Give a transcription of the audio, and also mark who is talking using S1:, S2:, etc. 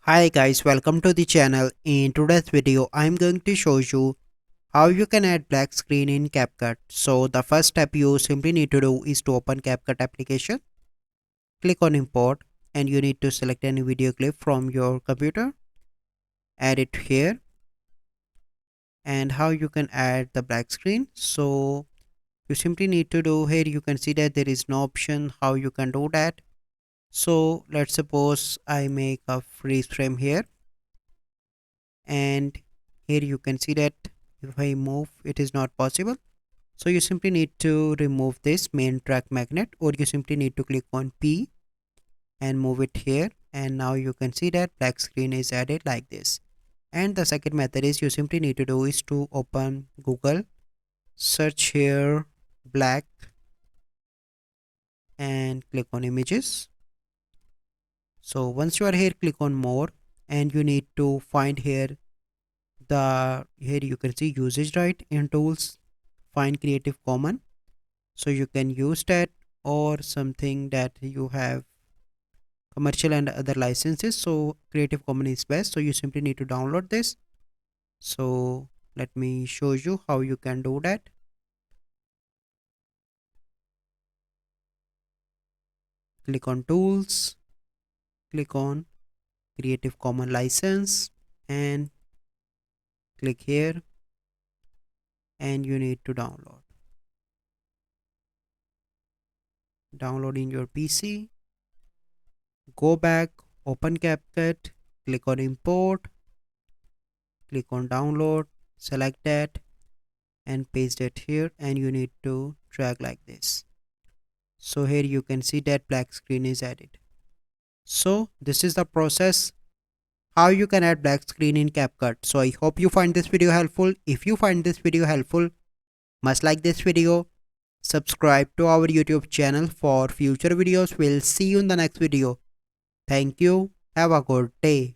S1: Hi guys, welcome to the channel. In today's video, I'm going to show you how you can add black screen in CapCut. So the first step you simply need to do is to open CapCut application. Click on import and you need to select any video clip from your computer. Add it here. And how you can add the black screen. So you simply need to do here, you can see that there is no option how you can do that. So let's suppose I make a freeze frame here, and here you can see that if I move it is not possible. So you simply need to remove this main track magnet, or you simply need to click on P and move it here, and now you can see that black screen is added like this. And the second method is you simply need to do is to open Google, search here black and click on images. So once you are here, click on more and you need to find here here you can see usage right in tools, find Creative Common. So you can use that, or something that you have commercial and other licenses. So Creative Common is best, so you simply need to download this. So let me show you how you can do that. Click on tools, click on Creative Common license and click here, and you need to download in your PC. Go back, open CapCut, click on import, click on download, select that and paste it here, and you need to drag like this. So here you can see that black screen is added. So this is the process how you can add black screen in CapCut. So I hope you find this video helpful. If you find this video helpful, must like this video, subscribe to our YouTube channel for future videos. We'll see you in the next video. Thank you. Have a good day.